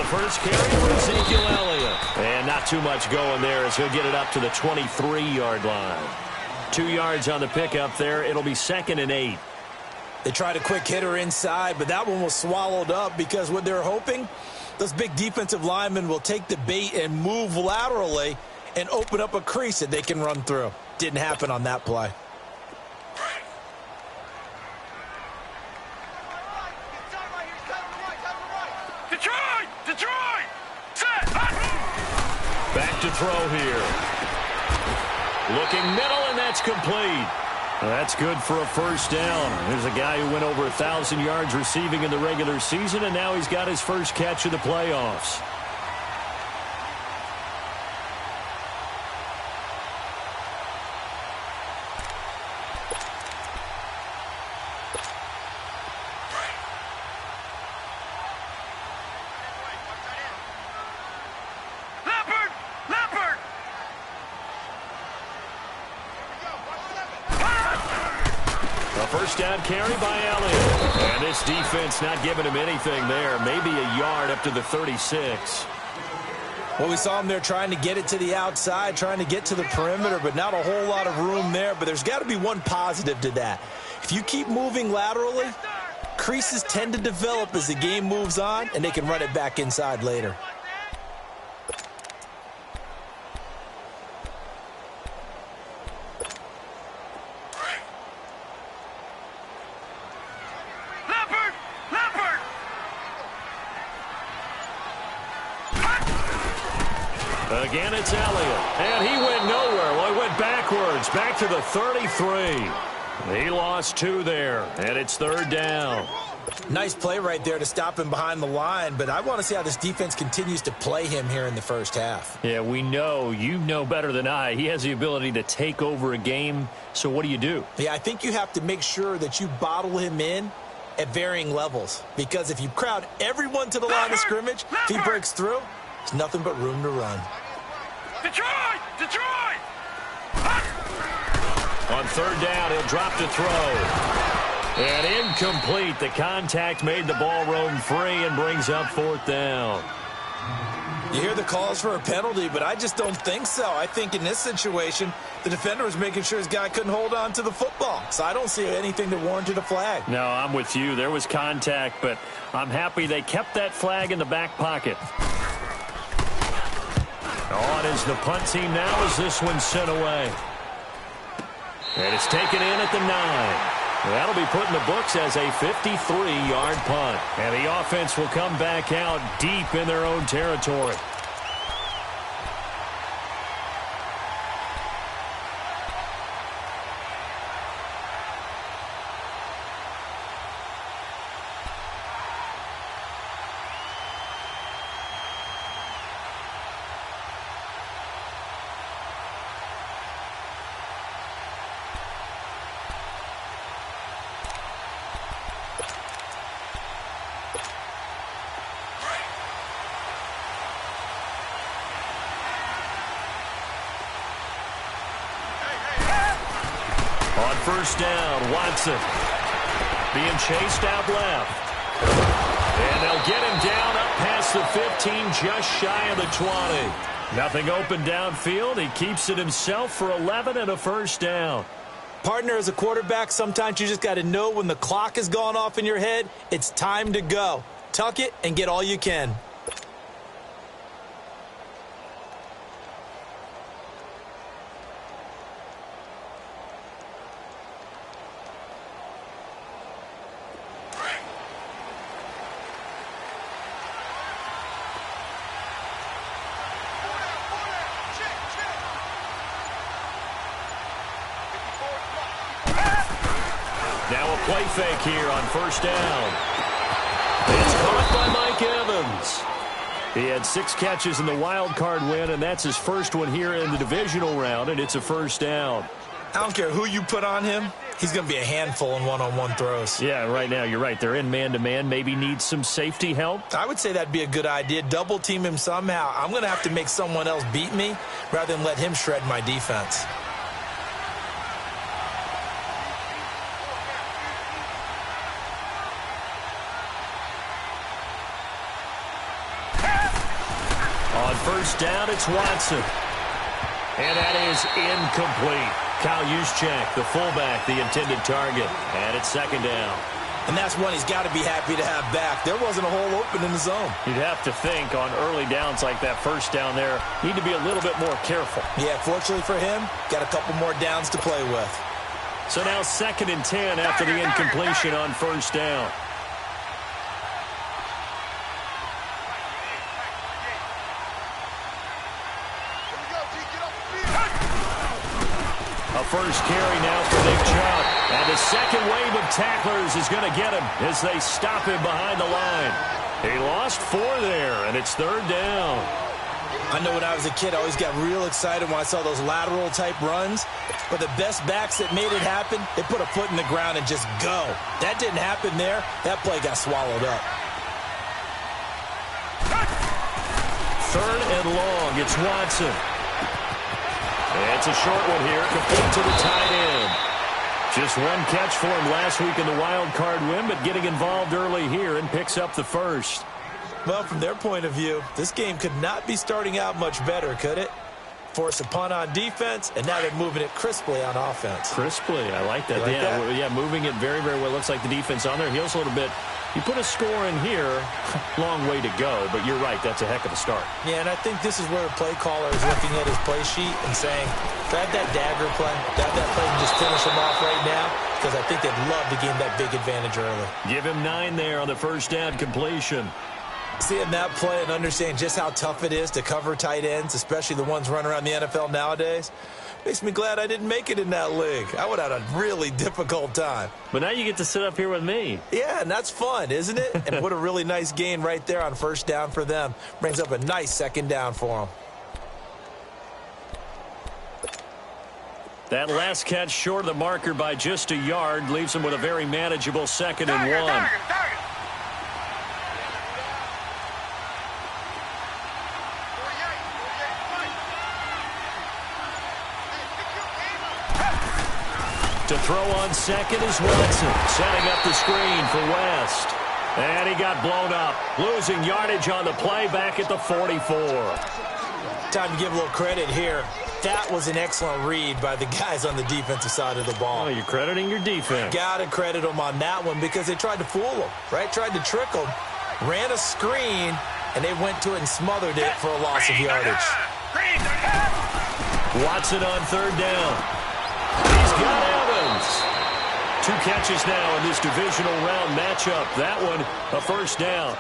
first carry for Ezekiel Elliott. And not too much going there as he'll get it up to the 23-yard line. 2 yards on the pickup there. It'll be 2nd and 8. They tried a quick hitter inside, but that one was swallowed up because what they're hoping, those big defensive linemen will take the bait and move laterally and open up a crease that they can run through. Didn't happen on that play. Detroit! Set! Back to throw here. Looking middle, and that's complete. That's good for a first down. There's a guy who went over 1,000 yards receiving in the regular season, and now he's got his first catch of the playoffs. First down carry by Elliott. And this defense not giving him anything there. Maybe a yard up to the 36. Well, we saw him there trying to get it to the outside, trying to get to the perimeter, but not a whole lot of room there. But there's got to be one positive to that. If you keep moving laterally, creases tend to develop as the game moves on, and they can run it back inside later. Again, it's Elliott. And he went nowhere. Well, he went backwards. Back to the 33. He lost 2 there. And it's 3rd down. Nice play right there to stop him behind the line, but I want to see how this defense continues to play him here in the first half. Yeah, we know. You know better than I. He has the ability to take over a game. So what do? Yeah, I think you have to make sure that you bottle him in at varying levels. Because if you crowd everyone to the line of scrimmage, if he breaks through, there's nothing but room to run. Detroit! On 3rd down, he'll drop to throw. And incomplete. The contact made the ball roam free and brings up 4th down. You hear the calls for a penalty, but I just don't think so. I think in this situation, the defender was making sure his guy couldn't hold on to the football. So I don't see anything that warranted a flag. No, I'm with you. There was contact, but I'm happy they kept that flag in the back pocket. On is the punt team now as this one's sent away. And it's taken in at the 9. That'll be put in the books as a 53-yard punt. And the offense will come back out deep in their own territory. First down, Watson being chased out left. And they'll get him down up past the 15, just shy of the 20. Nothing open downfield. He keeps it himself for 11 and a first down. Partner, as a quarterback, sometimes you just got to know when the clock has gone off in your head, it's time to go. Tuck it and get all you can. Play fake here on first down. It's caught by Mike Evans. He had 6 catches in the wild card win, and that's his first one here in the divisional round, and it's a first down. I don't care who you put on him. He's going to be a handful in one-on-one throws. Yeah, right now, you're right. They're in man-to-man. Maybe needs some safety help. I would say that'd be a good idea. Double team him somehow. I'm going to have to make someone else beat me rather than let him shred my defense. On first down, it's Watson. And that is incomplete. Kyle Juszczyk, the fullback, the intended target. And it's second down. And that's one he's got to be happy to have back. There wasn't a hole open in the zone. You'd have to think on early downs like that first down there, need to be a little bit more careful. Yeah, fortunately for him, got a couple more downs to play with. So now 2nd and 10 after the incompletion on first down. A first carry now for Nick Chubb. And the second wave of tacklers is going to get him as they stop him behind the line. He lost 4 there, and it's 3rd down. I know when I was a kid, I always got real excited when I saw those lateral-type runs. But the best backs that made it happen, they put a foot in the ground and just go. That didn't happen there. That play got swallowed up. 3rd and long. It's Watson. It's a short one here, complete to the tight end. Just one catch for him last week in the wild card win, but getting involved early here and picks up the first. Well, from their point of view, this game could not be starting out much better, could it? Force a punt on defense, and now they're moving it crisply on offense. Crisply, I like that. Like that? Yeah, moving it very, very well. Looks like the defense on their heels a little bit. You put a score in here, long way to go, but you're right, that's a heck of a start. Yeah, and I think this is where a play caller is looking at his play sheet and saying, grab that dagger play, grab that play and just finish him off right now, because I think they'd love to gain that big advantage early. Give him 9 there on the first down completion. Seeing that play and understanding just how tough it is to cover tight ends, especially the ones running around the NFL nowadays, makes me glad I didn't make it in that league. I would have had a really difficult time. But now you get to sit up here with me. Yeah, and that's fun, isn't it? And what a really nice gain right there on first down for them. Brings up a nice 2nd down for them. That last catch short of the marker by just a yard leaves them with a very manageable 2nd and 1. To throw on second is Watson, setting up the screen for West. And he got blown up, losing yardage on the play back at the 44. Time to give a little credit here. That was an excellent read by the guys on the defensive side of the ball. Oh, you're crediting your defense. Got to credit them on that one because they tried to fool them, right? Tried to trick them, ran a screen, and they went to it and smothered it for a loss of yardage. Watson on 3rd down. He's got Evans. 2 catches now in this divisional round matchup. That one, a first down.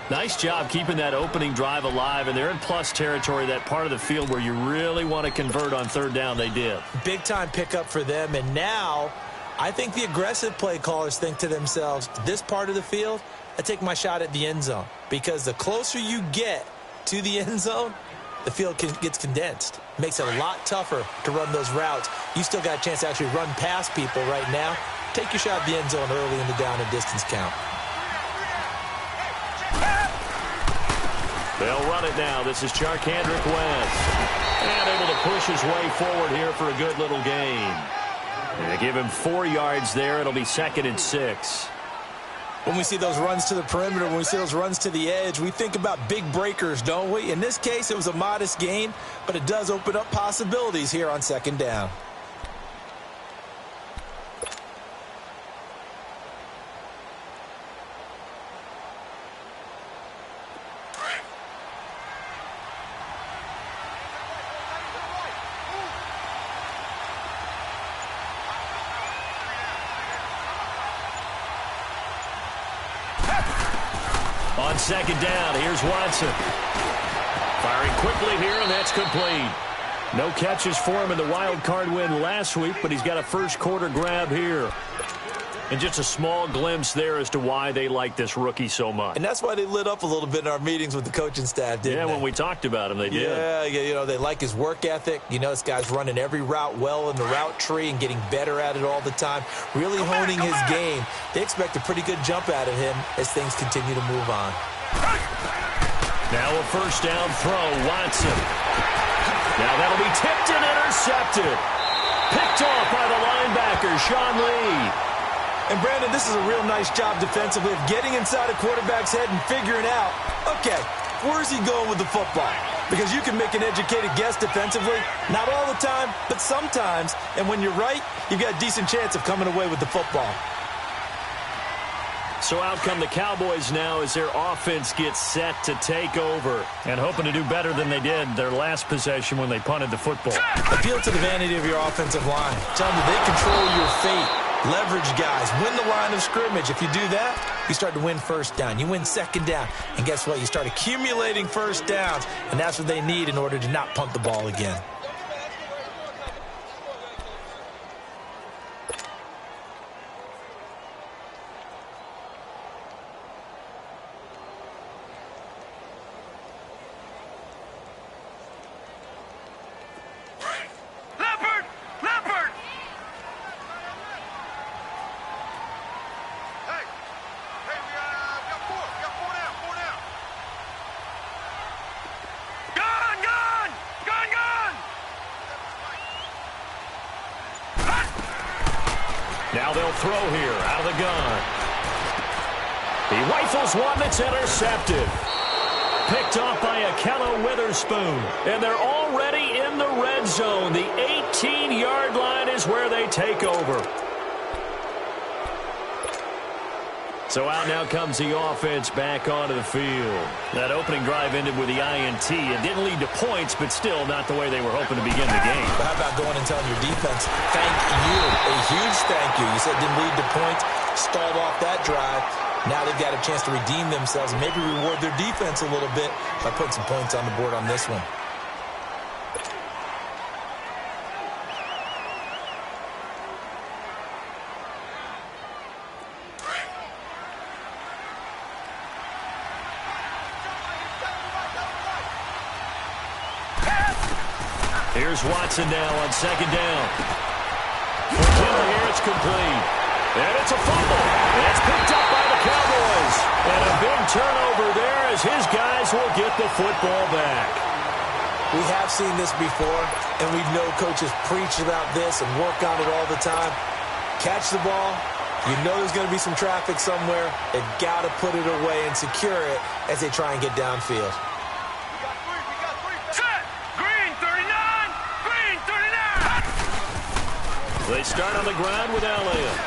Nice job keeping that opening drive alive, and they're in plus territory, that part of the field where you really want to convert on 3rd down. They did. Big-time pickup for them, and now I think the aggressive play callers think to themselves, this part of the field, I take my shot at the end zone, because the closer you get to the end zone, the field gets condensed. Makes it a lot tougher to run those routes. You still got a chance to actually run past people right now. Take your shot at the end zone early in the down and distance count. They'll run it now. This is Charkandrick West. And able to push his way forward here for a good little gain. And they give him 4 yards there. It'll be 2nd and 6. When we see those runs to the perimeter, when we see those runs to the edge, we think about big breakers, don't we? In this case, it was a modest gain, but it does open up possibilities here on 2nd down. On 2nd down, here's Watson. Firing quickly here, and that's complete. No catches for him in the wild card win last week, but he's got a first quarter grab here. And just a small glimpse there as to why they like this rookie so much. And that's why they lit up a little bit in our meetings with the coaching staff, didn't they? Yeah, when we talked about him, they did. Yeah, you know, they like his work ethic. You know, this guy's running every route well in the route tree and getting better at it all the time. Really honing his game. They expect a pretty good jump out of him as things continue to move on. Now a first down throw, Watson. Now that'll be tipped and intercepted. Picked off by the linebacker, Sean Lee. And, Brandon, this is a real nice job defensively of getting inside a quarterback's head and figuring out, okay, where's he going with the football? Because you can make an educated guess defensively. Not all the time, but sometimes. And when you're right, you've got a decent chance of coming away with the football. So out come the Cowboys now as their offense gets set to take over. And hoping to do better than they did their last possession when they punted the football. Appeal to the vanity of your offensive line. Tell them they control your fate. Leverage guys. Win the line of scrimmage. If you do that, you start to win first down. You win second down. And guess what? You start accumulating first downs. And that's what they need in order to not punt the ball again. Now they'll throw here out of the gun. He rifles one that's intercepted. Picked off by Akello Witherspoon. And they're already in the red zone. The 18-yard line is where they take over. So out now comes the offense back onto the field. That opening drive ended with the INT. It didn't lead to points, but still not the way they were hoping to begin the game. But how about going and telling your defense, thank you, a huge thank you. You said it didn't lead to points, stalled off that drive. Now they've got a chance to redeem themselves and maybe reward their defense a little bit by putting some points on the board on this one. Here's Watson now on second down. For Kill here, it's complete. And it's a fumble. And it's picked up by the Cowboys. And a big turnover there as his guys will get the football back. We have seen this before, and we know coaches preach about this and work on it all the time. Catch the ball. You know there's going to be some traffic somewhere. They've got to put it away and secure it as they try and get downfield. They start on the ground with Elliott.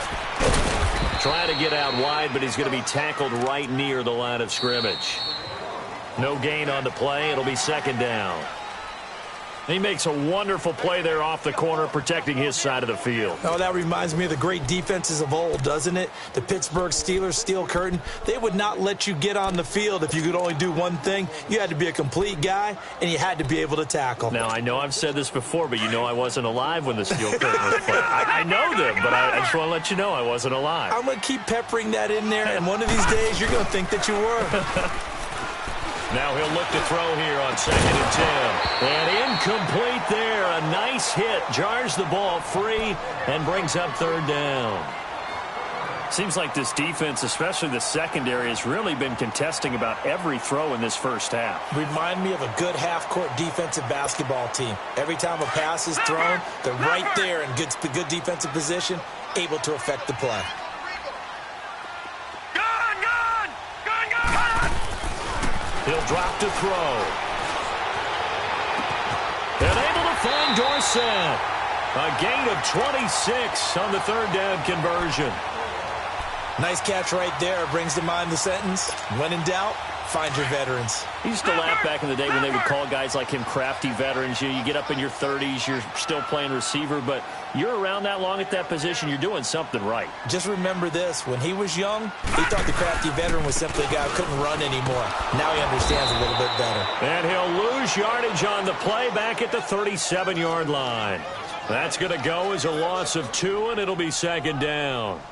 Trying to get out wide, but he's going to be tackled right near the line of scrimmage. No gain on the play. It'll be second down. He makes a wonderful play there off the corner, protecting his side of the field. Oh, that reminds me of the great defenses of old, doesn't it? The Pittsburgh Steelers, Steel Curtain, they would not let you get on the field if you could only do one thing. You had to be a complete guy, and you had to be able to tackle. Now, I know I've said this before, but you know I wasn't alive when the Steel Curtain was played. I know them, but I just want to let you know I wasn't alive. I'm going to keep peppering that in there, and one of these days you're going to think that you were. Now he'll look to throw here on 2nd and 10. And incomplete there. A nice hit. Jars the ball free and brings up third down. Seems like this defense, especially the secondary, has really been contesting about every throw in this first half. Remind me of a good half-court defensive basketball team. Every time a pass is thrown, they're right there in good defensive position, able to affect the play. He'll drop to throw. And able to find Dorsett. A gain of 26 on the third down conversion. Nice catch right there. Brings to mind the sentence, when in doubt, find your veterans. He used to laugh back in the day when they would call guys like him crafty veterans. You get up in your 30s, you're still playing receiver, but you're around that long at that position, you're doing something right. Just remember this. When he was young, he thought the crafty veteran was simply a guy who couldn't run anymore. Now he understands a little bit better. And he'll lose yardage on the play back at the 37-yard line. That's going to go as a loss of 2, and it'll be second down.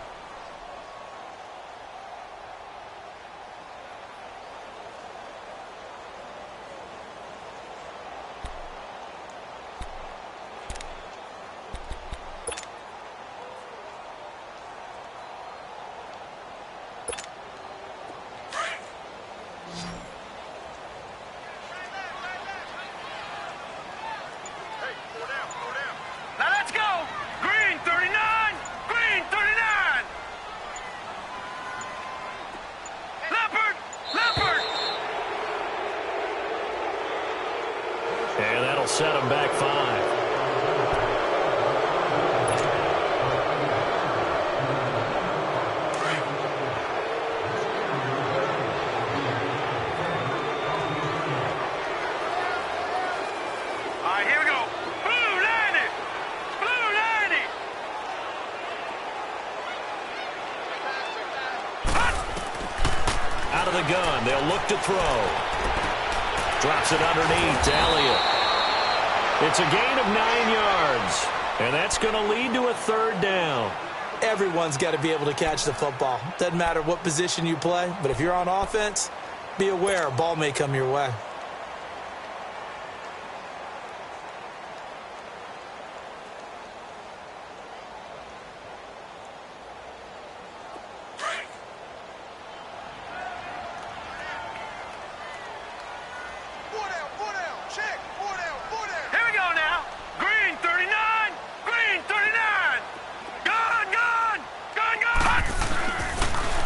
And that'll set them back 5. Out of the gun, they'll look to throw. Drops it underneath to Elliott. It's a gain of 9 yards, and that's going to lead to a 3rd down. Everyone's got to be able to catch the football. Doesn't matter what position you play, but if you're on offense, be aware a ball may come your way.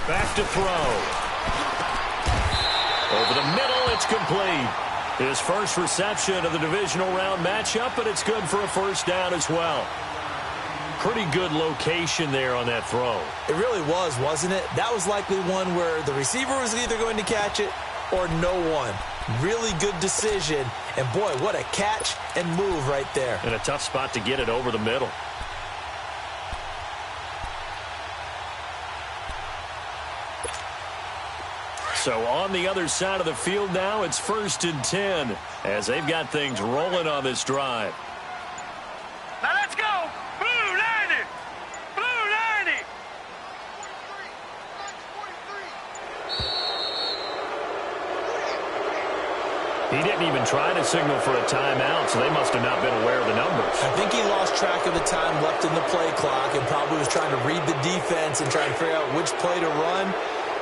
Back to throw. Over the middle, it's complete. His first reception of the divisional round matchup, but it's good for a 1st down as well. Pretty good location there on that throw. It really was, wasn't it? That was likely one where the receiver was either going to catch it or no one. Really good decision. And, boy, what a catch and move right there. And a tough spot to get it over the middle. So on the other side of the field now, it's 1st and 10 as they've got things rolling on this drive. Now let's go! Blue 90! Blue 90! He didn't even try to signal for a timeout, so they must have not been aware of the numbers. I think he lost track of the time left in the play clock and probably was trying to read the defense and trying to figure out which play to run.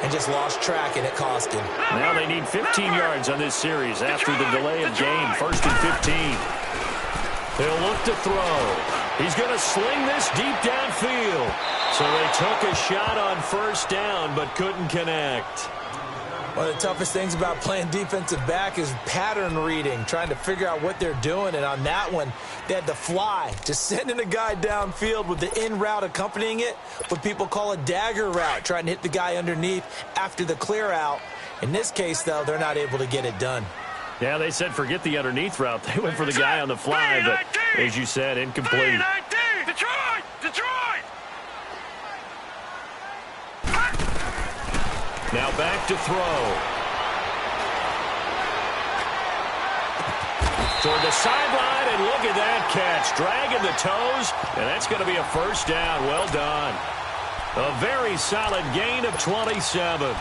And just lost track, and it cost him. Now they need 15 yards on this series after the delay of game. 1st and 15. He'll look to throw. He's going to sling this deep downfield. So they took a shot on 1st down, but couldn't connect. One of the toughest things about playing defensive back is pattern reading, trying to figure out what they're doing. And on that one, they had to fly, just sending a guy downfield with the in route accompanying it, what people call a dagger route, trying to hit the guy underneath after the clear out. In this case, though, they're not able to get it done. Yeah, they said forget the underneath route. They went for the guy on the fly, but as you said, incomplete. Detroit! Detroit! Now back to throw. Toward the sideline, and look at that catch. Dragging the toes, and that's going to be a 1st down. Well done. A very solid gain of 27.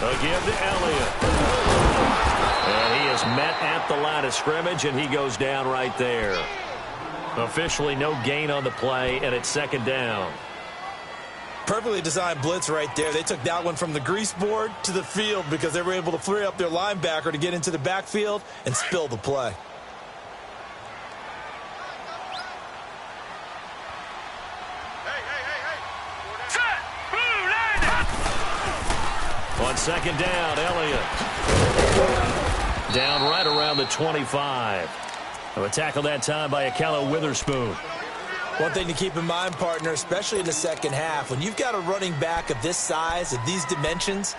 Again to Elliott. And he is met at the line of scrimmage, and he goes down right there. Officially no gain on the play, and it's 2nd down. Perfectly designed blitz right there. They took that one from the grease board to the field because they were able to free up their linebacker to get into the backfield and spill the play. On 2nd down, Elliott. Down right around the 25. A tackle that time by Akello Witherspoon. One thing to keep in mind, partner, especially in the second half, when you've got a running back of this size, of these dimensions,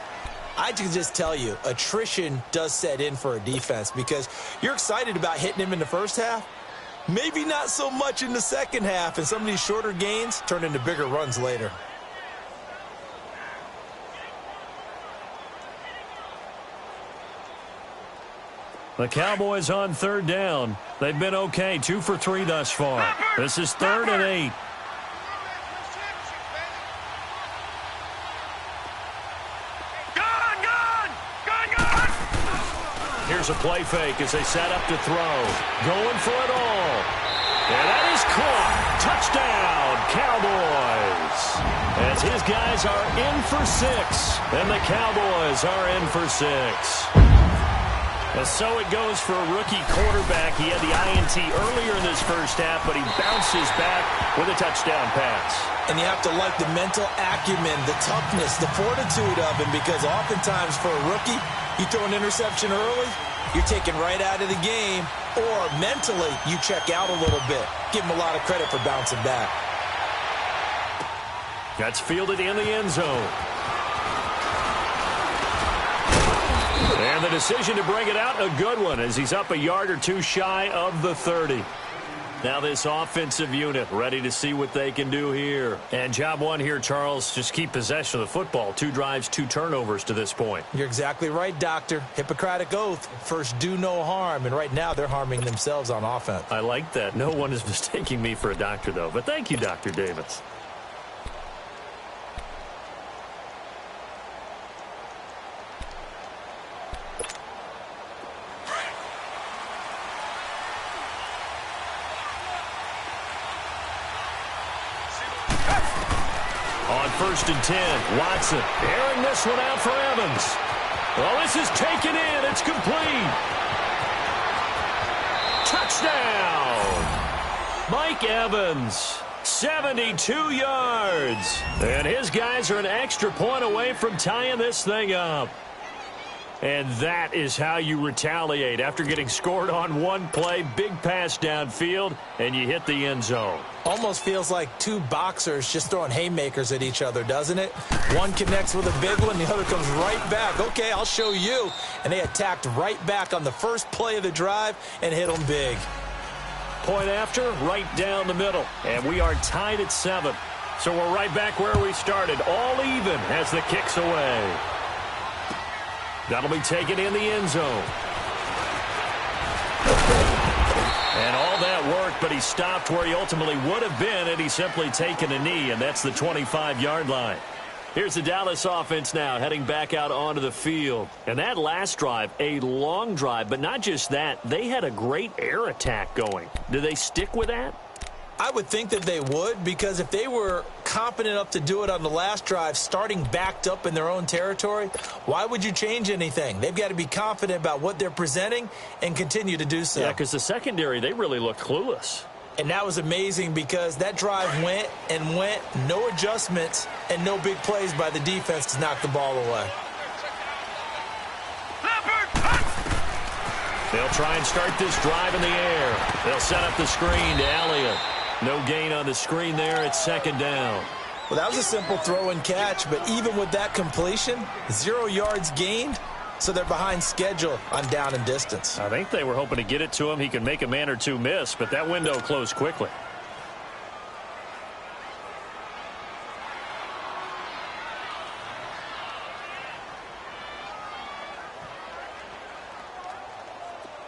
I can just tell you, attrition does set in for a defense because you're excited about hitting him in the first half. Maybe not so much in the second half, and some of these shorter gains turn into bigger runs later. The Cowboys on 3rd down. They've been okay, 2 for 3 thus far. This is 3rd and 8. Here's a play fake as they set up to throw. Going for it all. And that is caught. Touchdown, Cowboys. As his guys are in for 6, and the Cowboys are in for 6. And so it goes for a rookie quarterback. He had the INT earlier in this first half, but he bounces back with a touchdown pass. And you have to like the mental acumen, the toughness, the fortitude of him, because oftentimes for a rookie, you throw an interception early, you're taken right out of the game, or mentally you check out a little bit. Give him a lot of credit for bouncing back. That's fielded in the end zone. And the decision to bring it out, a good one, as he's up a yard or two shy of the 30. Now this offensive unit ready to see what they can do here. And job one here, Charles, just keep possession of the football. 2 drives, 2 turnovers to this point. You're exactly right, Doctor. Hippocratic oath. First, do no harm. And right now, they're harming themselves on offense. I like that. No one is mistaking me for a doctor, though. But thank you, Dr. Davis. On 1st and 10, Watson airing this one out for Evans. Well, this is taken in. It's complete. Touchdown. Mike Evans, 72 yards. And his guys are an extra point away from tying this thing up. And that is how you retaliate after getting scored on one play, big pass downfield, and you hit the end zone. Almost feels like 2 boxers just throwing haymakers at each other, doesn't it? One connects with a big one, the other comes right back. Okay, I'll show you. And they attacked right back on the first play of the drive and hit them big. Point after, right down the middle. And we are tied at 7. So we're right back where we started, all even as the kick's away. That'll be taken in the end zone. And all that worked, but he stopped where he ultimately would have been had he simply taken a knee, and that's the 25-yard line. Here's the Dallas offense now heading back out onto the field. And that last drive, a long drive, but not just that. They had a great air attack going. Do they stick with that? I would think that they would, because if they were competent enough to do it on the last drive, starting backed up in their own territory, why would you change anything? They've got to be confident about what they're presenting and continue to do so. Yeah, because the secondary, they really looked clueless. And that was amazing because that drive went and went, no adjustments, and no big plays by the defense to knock the ball away. They'll try and start this drive in the air. They'll set up the screen to Elliott. No gain on the screen there. It's 2nd down. Well, that was a simple throw and catch, but even with that completion, 0 yards gained, so they're behind schedule on down and distance. I think they were hoping to get it to him. He could make a man or two miss, but that window closed quickly.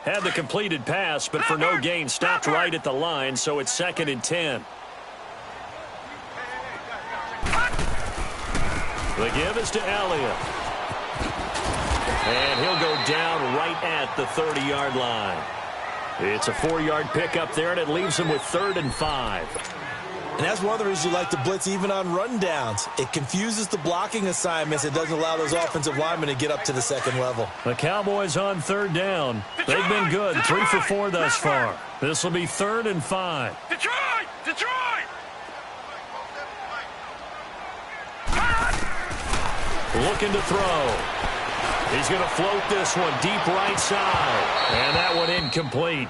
Had the completed pass, but for no gain, stopped right at the line, so it's 2nd and 10. The give is to Elliott. And he'll go down right at the 30-yard line. It's a 4-yard pickup there, and it leaves him with 3rd and 5. And that's one of the reasons you like to blitz even on rundowns. It confuses the blocking assignments. It doesn't allow those offensive linemen to get up to the second level. The Cowboys on 3rd down. They've been good, 3 for 4 thus far. This will be 3rd and 5. Detroit! Detroit! Looking to throw. He's going to float this one deep right side. And that one incomplete.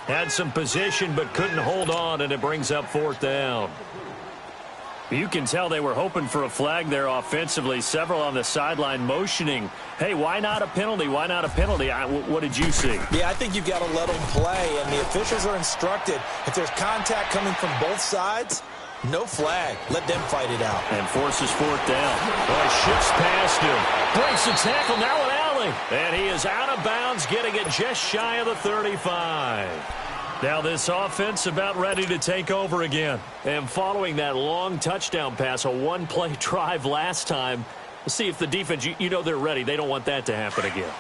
Had some position but couldn't hold on, and it brings up 4th down. You can tell they were hoping for a flag there offensively. Several on the sideline motioning, hey, why not a penalty? Why not a penalty? What did you see? Yeah, I think you've got to let them play, and the officials are instructed. If there's contact coming from both sides, no flag. Let them fight it out. And forces 4th down. Boy, shifts past him. Breaks the tackle now with Allen. And he is out of bounds, getting it just shy of the 35. Now this offense about ready to take over again. And following that long touchdown pass, a one-play drive last time, let's see if the defense, you know they're ready. They don't want that to happen again.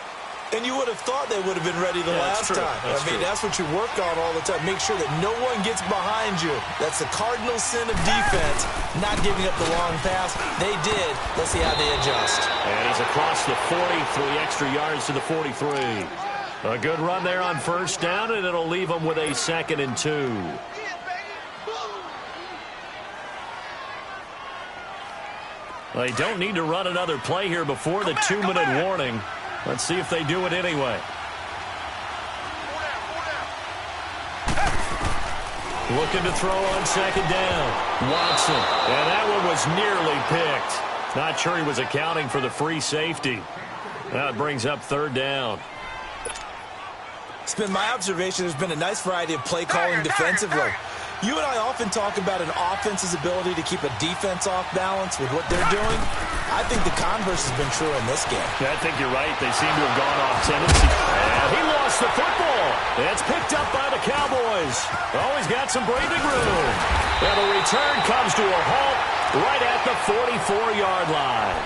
And you would have thought they would have been ready the last time. That's what you work on all the time. Make sure that no one gets behind you. That's the cardinal sin of defense, not giving up the long pass. They did. Let's see how they adjust. And he's across the 43 extra yards to the 43. A good run there on first down, and it'll leave them with a 2nd and 2. They don't need to run another play here before the 2-minute warning. Let's see if they do it anyway. Looking to throw on 2nd down. Watson. And that one was nearly picked. Not sure he was accounting for the free safety. That brings up 3rd down. It's been my observation there's been a nice variety of play calling defensively. You and I often talk about an offense's ability to keep a defense off balance with what they're doing. I think the converse has been true in this game. Yeah, I think you're right. They seem to have gone off tendency. And he lost the football. It's picked up by the Cowboys. Always got some breathing room. And the return comes to a halt right at the 44-yard line.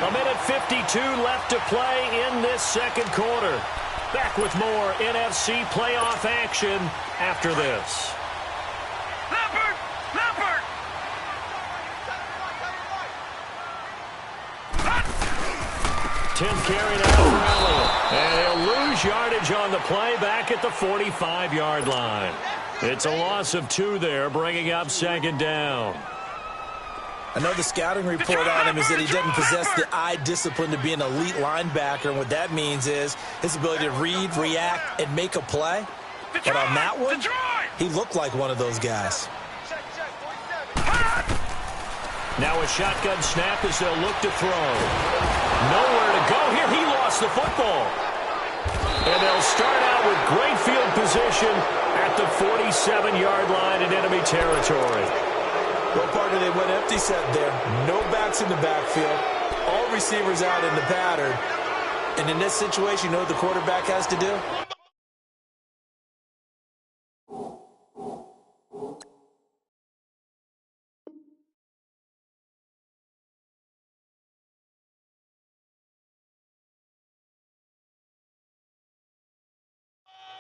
1:52 left to play in this 2nd quarter. Back with more NFC playoff action after this. 10th carry now for Elliott. And he'll lose yardage on the play back at the 45-yard line. It's a loss of 2 there, bringing up 2nd down. I know the scouting report on him is that he doesn't possess the eye discipline to be an elite linebacker. And what that means is his ability to read, react, and make a play. But on that one, he looked like one of those guys. Now a shotgun snap as they'll look to throw. Nowhere to go here. He lost the football. And they'll start out with great field position at the 47-yard line in enemy territory. Well, partner, they went empty set there. No backs in the backfield. All receivers out in the pattern. And in this situation, you know what the quarterback has to do?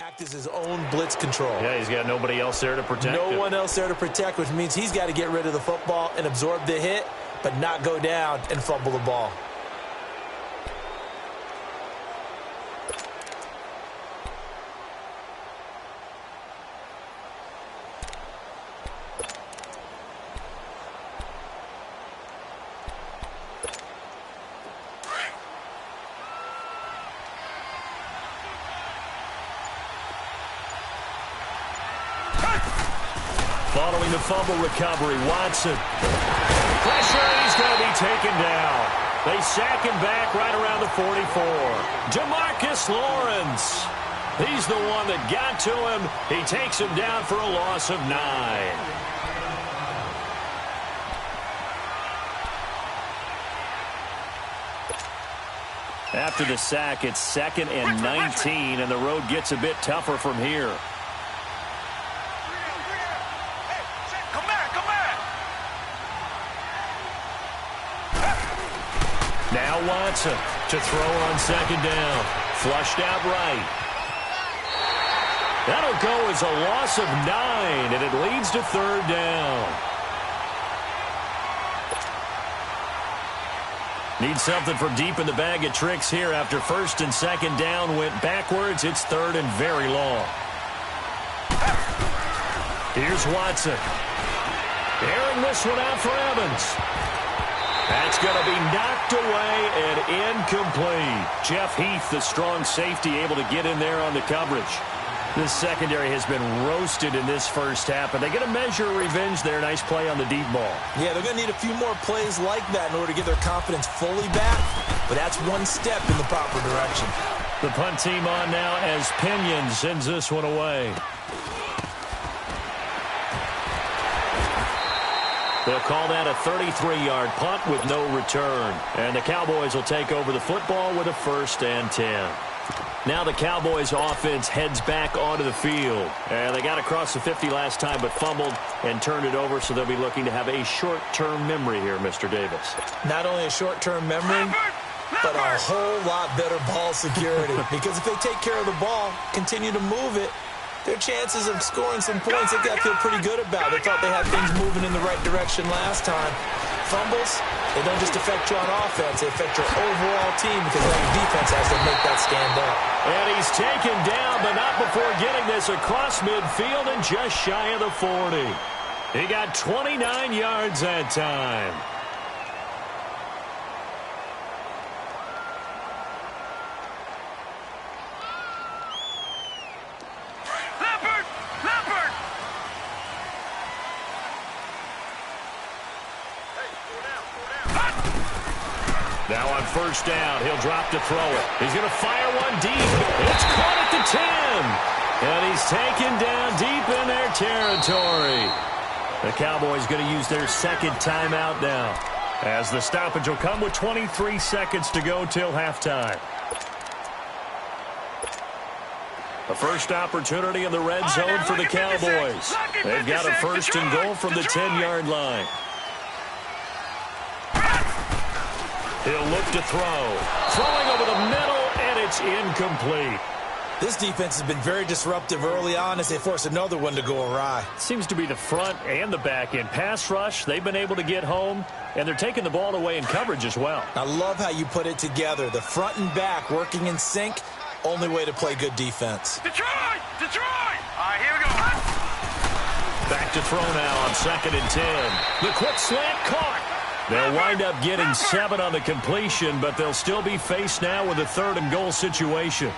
Act as his own blitz control. Yeah, he's got nobody else there to protect him. No one else there to protect, which means he's got to get rid of the football and absorb the hit, but not go down and fumble the ball. Following the fumble recovery, Watson. Pressure, he's going to be taken down. They sack him back right around the 44. DeMarcus Lawrence. He's the one that got to him. He takes him down for a loss of 9. After the sack, it's 2nd and 19, and the road gets a bit tougher from here. Now Watson to throw on 2nd down. Flushed out right. That'll go as a loss of 9, and it leads to 3rd down. Need something for deep in the bag of tricks here. After 1st and 2nd down went backwards, it's 3rd and very long. Here's Watson. Airing this one out for Evans. That's going to be knocked away and incomplete. Jeff Heath, the strong safety, able to get in there on the coverage. This secondary has been roasted in this first half, and they're going to measure revenge there. Nice play on the deep ball. Yeah, they're going to need a few more plays like that in order to get their confidence fully back, but that's one step in the proper direction. The punt team on now as Pinion sends this one away. They'll call that a 33-yard punt with no return. And the Cowboys will take over the football with a 1st and 10. Now the Cowboys offense heads back onto the field. And they got across the 50 last time but fumbled and turned it over, so they'll be looking to have a short-term memory here, Mr. Davis. Not only a short-term memory, but a whole lot better ball security. Because if they take care of the ball, continue to move it, their chances of scoring some points, they got to feel pretty good about. They thought they had things moving in the right direction last time. Fumbles, they don't just affect you on offense, they affect your overall team because now your defense has to make that stand up. And he's taken down, but not before getting this across midfield and just shy of the 40. He got 29 yards that time. Now on first down, he'll drop to throw it. He's going to fire one deep. It's caught at the 10. And he's taken down deep in their territory. The Cowboys going to use their second timeout now, as the stoppage will come with 23 seconds to go till halftime. A first opportunity in the red zone for the Cowboys. They've got a first and goal from the 10-yard line. He'll look to throw. Throwing over the middle, and it's incomplete. This defense has been very disruptive early on as they force another one to go awry. Seems to be the front and the back end. Pass rush, they've been able to get home, and they're taking the ball away in coverage as well. I love how you put it together. The front and back working in sync, only way to play good defense. Detroit! Detroit! All right, here we go. Back to throw now on 2nd and 10. The quick slant caught. They'll wind up getting 7 on the completion, but they'll still be faced now with a 3rd and goal situation.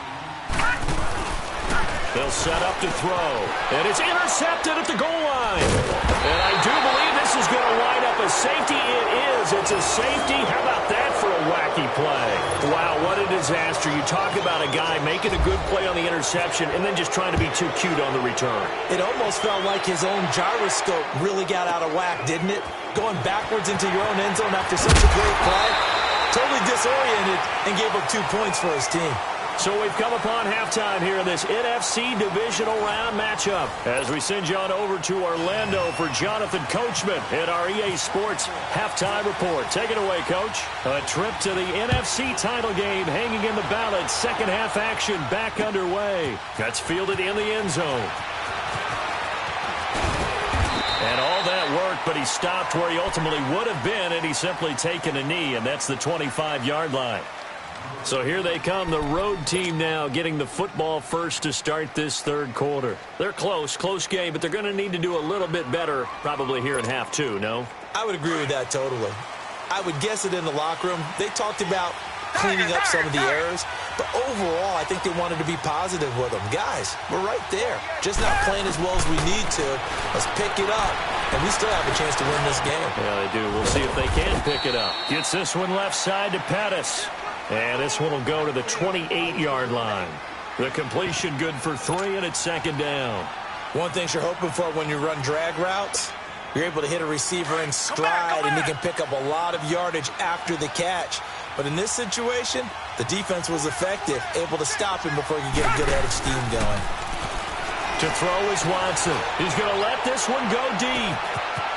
They'll set up to throw, and it's intercepted at the goal line. And I do believe this is going to wind up a safety. It is. It's a safety. How about that for a wacky play? Wow, what a disaster. You talk about a guy making a good play on the interception and then just trying to be too cute on the return. It almost felt like his own gyroscope really got out of whack, didn't it? Going backwards into your own end zone after such a great play. Totally disoriented and gave up 2 points for his team. So we've come upon halftime here in this NFC divisional round matchup as we send you on over to Orlando for Jonathan Coachman at our EA Sports halftime report. Take it away, Coach. A trip to the NFC title game hanging in the balance. Second half action back underway. That's fielded in the end zone. And all that worked, but he stopped where he ultimately would have been had he simply taken a knee, and that's the 25-yard line. So here they come, the road team now getting the football first to start this third quarter. They're close game, but they're going to need to do a little bit better probably here in half two, no? I would agree with that totally. I would guess it in the locker room. They talked about cleaning up some of the errors, but overall I think they wanted to be positive with them. Guys, we're right there. Just not playing as well as we need to. Let's pick it up, and we still have a chance to win this game. Yeah, they do. We'll see if they can pick it up. Gets this one left side to Pettis. And this one will go to the 28-yard line. The completion good for 3, and it's second down. One thing you're hoping for when you run drag routes, you're able to hit a receiver in stride, and he can pick up a lot of yardage after the catch. But in this situation, the defense was effective, able to stop him before he could get a good head of steam going. To throw is Watson. He's going to let this one go deep.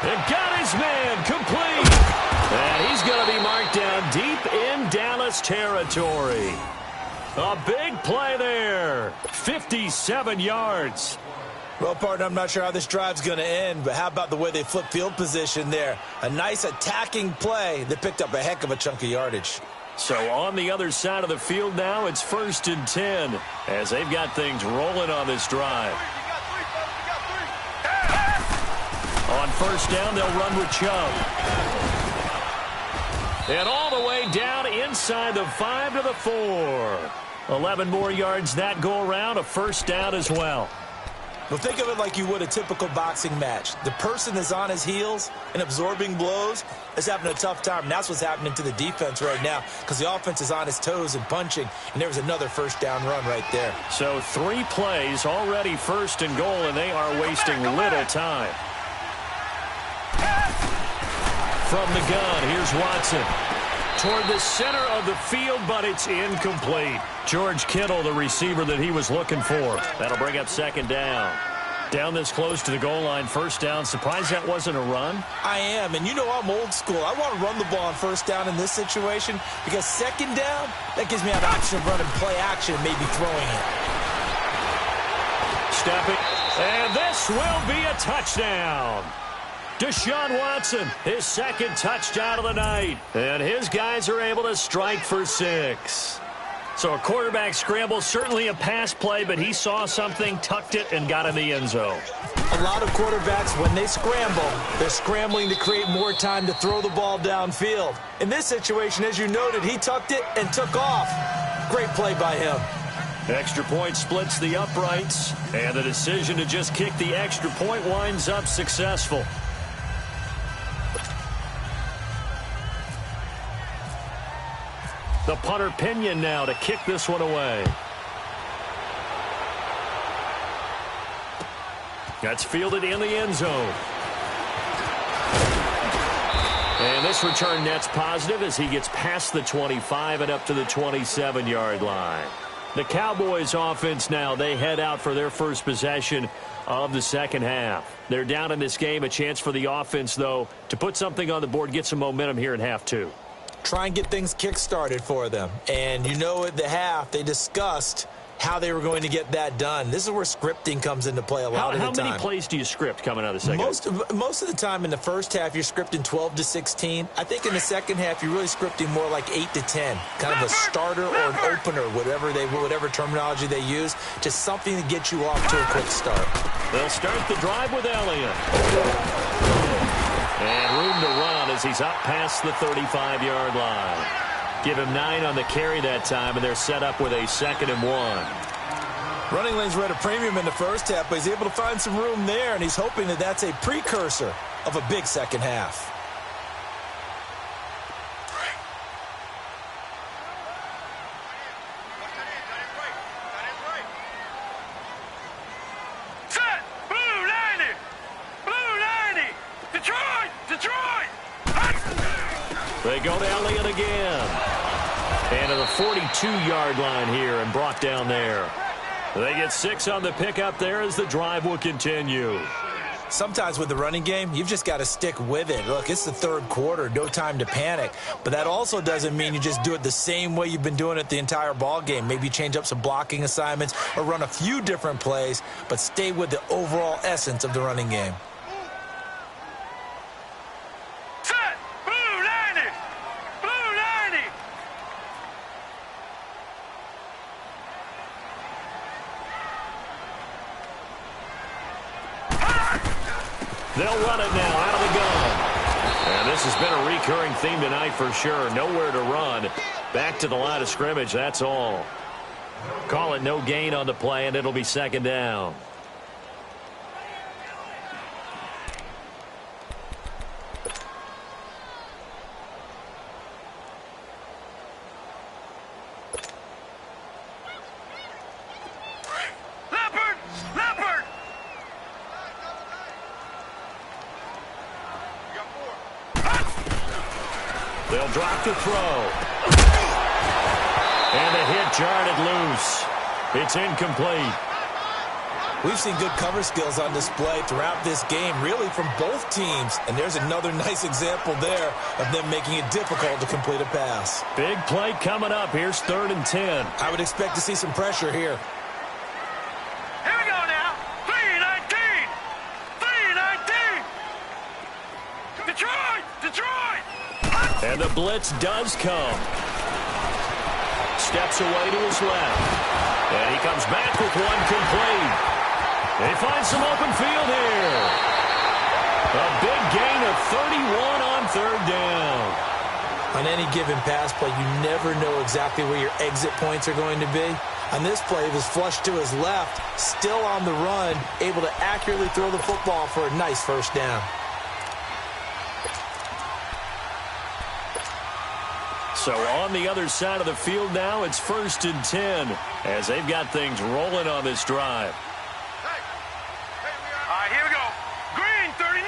And got his man complete. And he's going to be marked down deep in Dallas territory. A big play there. 57 yards. Well, partner, I'm not sure how this drive's going to end, but how about the way they flip field position there? A nice attacking play that picked up a heck of a chunk of yardage. So on the other side of the field now, it's 1st and 10 as they've got things rolling on this drive. On first down, they'll run with Chubb. And all the way down inside the 5 to the 4. 11 more yards that go around, a first down as well. Well, think of it like you would a typical boxing match. The person that's on his heels and absorbing blows is having a tough time. And that's what's happening to the defense right now because the offense is on his toes and punching. And there was another first down run right there. So 3 plays already 1st and goal, and they are wasting little time. From the gun, here's Watson. Toward the center of the field, but it's incomplete. George Kittle, the receiver that he was looking for. That'll bring up second down. Down this close to the goal line, first down. Surprised that wasn't a run? I am, and you know I'm old school. I want to run the ball on first down in this situation because second down, that gives me an option of running play action and maybe throwing it. Stepping, and this will be a touchdown. Deshaun Watson, his second touchdown of the night, and his guys are able to strike for 6. So a quarterback scramble, certainly a pass play, but he saw something, tucked it, and got in the end zone. A lot of quarterbacks, when they scramble, they're scrambling to create more time to throw the ball downfield. In this situation, as you noted, he tucked it and took off. Great play by him. Extra point splits the uprights, and the decision to just kick the extra point winds up successful. The punter Pinion now to kick this one away. That's fielded in the end zone. And this return net's positive as he gets past the 25 and up to the 27-yard line. The Cowboys offense now, they head out for their first possession of the second half. They're down in this game. A chance for the offense, though, to put something on the board, get some momentum here in half 2. Try and get things kick-started for them. And you know at the half, they discussed how they were going to get that done. This is where scripting comes into play a lot of the time. How many plays do you script coming out of the second half? Most of the time in the first half, you're scripting 12 to 16. I think in the second half, you're really scripting more like 8 to 10. Kind of a starter or an opener, whatever terminology they use. Just something to get you off to a quick start. They'll start the drive with Elliott. And room to run as he's up past the 35-yard line. Give him 9 on the carry that time, and they're set up with a 2nd and 1. Running lanes were at a premium in the first half, but he's able to find some room there, and he's hoping that that's a precursor of a big second half. Set! Blue 90! Blue 90! Detroit! Detroit! They go to Elliott again. And to the 42-yard line here and brought down there. They get 6 on the pickup there as the drive will continue. Sometimes with the running game, you've just got to stick with it. Look, it's the third quarter, no time to panic. But that also doesn't mean you just do it the same way you've been doing it the entire ball game. Maybe change up some blocking assignments or run a few different plays, but stay with the overall essence of the running game. Set! Blue 90! Blue 90! They'll run it now out of the gun. And this has been a recurring theme tonight for sure. Nowhere to run. Back to the line of scrimmage, that's all. Call it no gain on the play, and it'll be 2nd down. Leopard! Leopard! They'll drop the throw. And the hit jarred it loose. It's incomplete. We've seen good cover skills on display throughout this game, really from both teams. And there's another nice example there of them making it difficult to complete a pass. Big play coming up. Here's 3rd and 10. I would expect to see some pressure here. Here we go now! 319! 319! Detroit! Detroit! And the blitz does come. Steps away to his left. And he comes back with one complete. They find some open field here. A big gain of 31 on 3rd down. On any given pass play, you never know exactly where your exit points are going to be. On this play, he was flushed to his left, still on the run, able to accurately throw the football for a nice first down. So on the other side of the field now, it's 1st and 10 as they've got things rolling on this drive. All right, here we go. Green 39!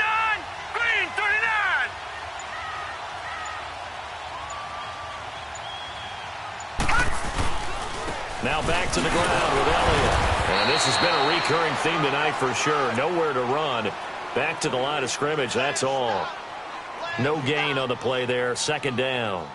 Green 39! Now back to the ground with Elliott. And this has been a recurring theme tonight for sure. Nowhere to run. Back to the line of scrimmage, that's all. No gain on the play there. Second down.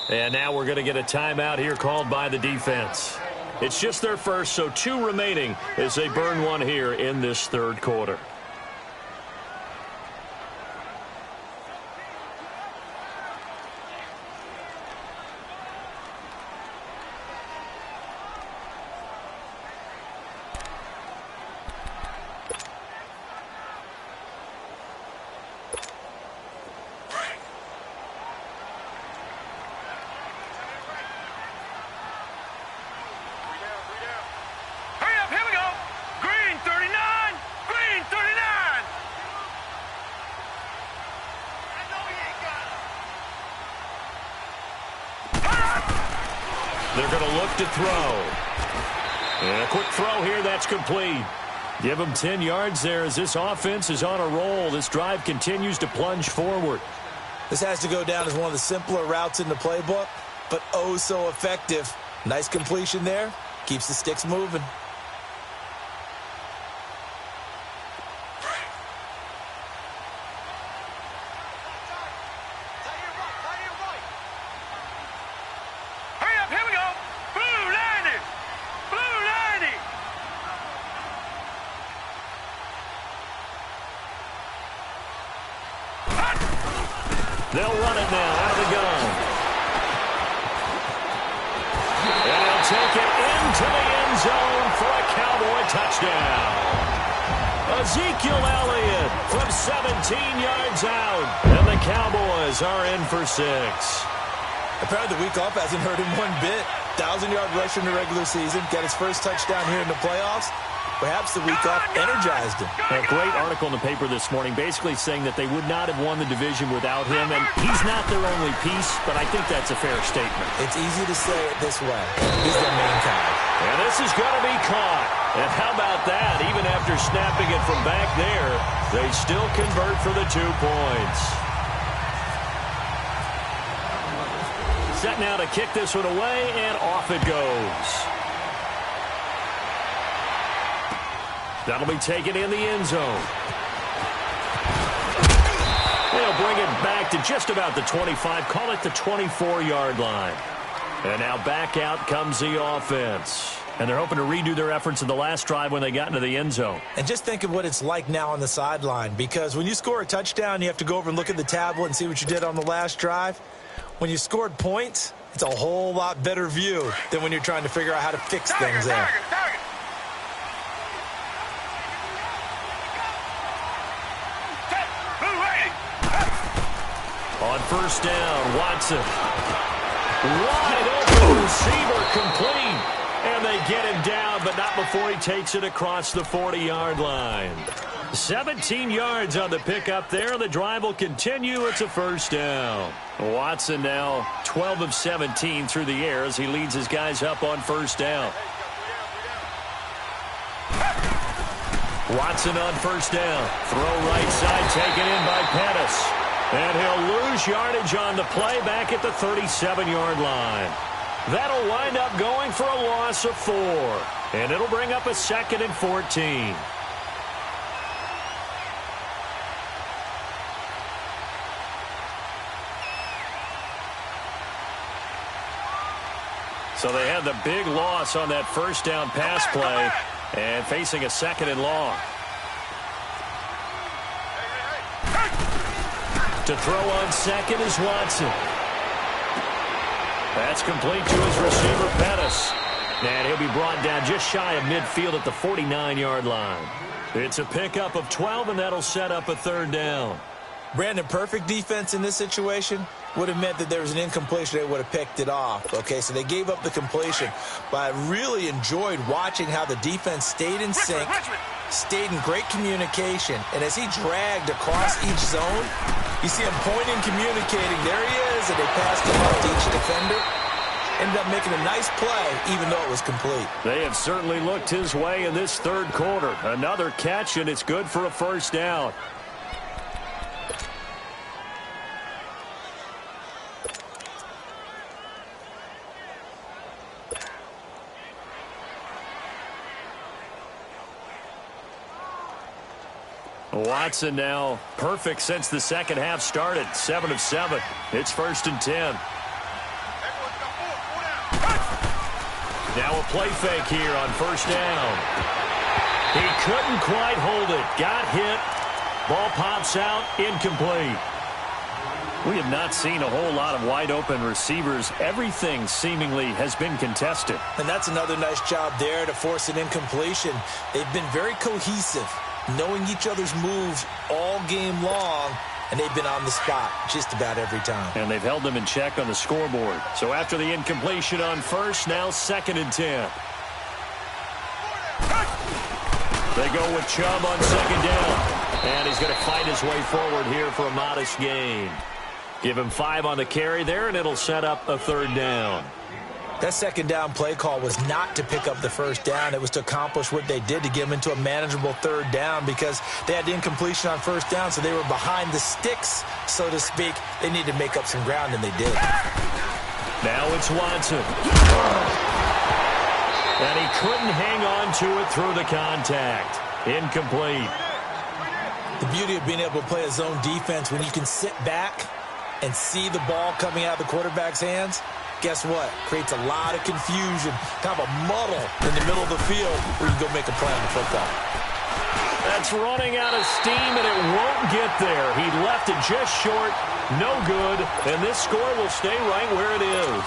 And now we're going to get a timeout here called by the defense. It's just their first, so 2 remaining as they burn one here in this third quarter. They're going to look to throw. And a quick throw here, that's complete. Give them 10 yards there as this offense is on a roll. This drive continues to plunge forward. This has to go down as one of the simpler routes in the playbook, but oh so effective. Nice completion there. Keeps the sticks moving. They'll run it now out of the gun. And they'll take it into the end zone for a Cowboy touchdown. Ezekiel Elliott from 17 yards out. And the Cowboys are in for 6. Apparently the week off hasn't hurt him one bit. 1,000-yard rusher in the regular season. Got his first touchdown here in the playoffs. Perhaps the week off energized him. A great article in the paper this morning basically saying that they would not have won the division without him, and he's not their only piece, but I think that's a fair statement. It's easy to say it this way. He's their main guy. And this is going to be caught. And how about that? Even after snapping it from back there, they still convert for the 2 points. Set now to kick this one away, and off it goes. That'll be taken in the end zone. They'll bring it back to just about the 25, call it the 24-yard line. And now back out comes the offense. And they're hoping to redo their efforts in the last drive when they got into the end zone. And just think of what it's like now on the sideline, because when you score a touchdown, you have to go over and look at the tablet and see what you did on the last drive. When you scored points, it's a whole lot better view than when you're trying to figure out how to fix things there. On first down, Watson. Wide open receiver complete. And they get him down, but not before he takes it across the 40-yard line. 17 yards on the pickup there. The drive will continue. It's a first down. Watson now 12 of 17 through the air as he leads his guys up on first down. Watson on first down. Throw right side, taken in by Pettis. And he'll lose yardage on the play back at the 37-yard line. That'll wind up going for a loss of 4. And it'll bring up a 2nd and 14. So they had the big loss on that first down pass play and facing a 2nd and long. To throw on second is Watson. That's complete to his receiver, Pettis. And he'll be brought down just shy of midfield at the 49-yard line. It's a pickup of 12, and that'll set up a third down. Brandon, perfect defense in this situation. would have meant that there was an incompletion. They would have picked it off. Okay, so they gave up the completion. But I really enjoyed watching how the defense stayed in sync, stayed in great communication. And as he dragged across each zone, you see him pointing, communicating. There he is, and they passed him up to each defender. Ended up making a nice play, even though it was complete. They have certainly looked his way in this third quarter. Another catch, and it's good for a first down. Watson now perfect since the second half started. 7 of 7. It's 1st and 10. Now a play fake here on first down. He couldn't quite hold it. Got hit. Ball pops out. Incomplete. We have not seen a whole lot of wide open receivers. Everything seemingly has been contested. And that's another nice job there to force an incompletion. They've been very cohesive, knowing each other's moves all game long, and they've been on the spot just about every time. And they've held them in check on the scoreboard. So after the incompletion on first, now 2nd and 10. They go with Chubb on 2nd down. And he's going to fight his way forward here for a modest gain. Give him 5 on the carry there, and it'll set up a 3rd down. That 2nd down play call was not to pick up the 1st down. It was to accomplish what they did, to get them into a manageable 3rd down, because they had the incompletion on 1st down, so they were behind the sticks, so to speak. They needed to make up some ground, and they did. Now it's Watson. And he couldn't hang on to it through the contact. Incomplete. The beauty of being able to play a zone defense, when you can sit back and see the ball coming out of the quarterback's hands, guess what? Creates a lot of confusion, kind of a muddle in the middle of the field where you can go make a play on the football. That's running out of steam, and it won't get there. He left it just short, no good, and this score will stay right where it is.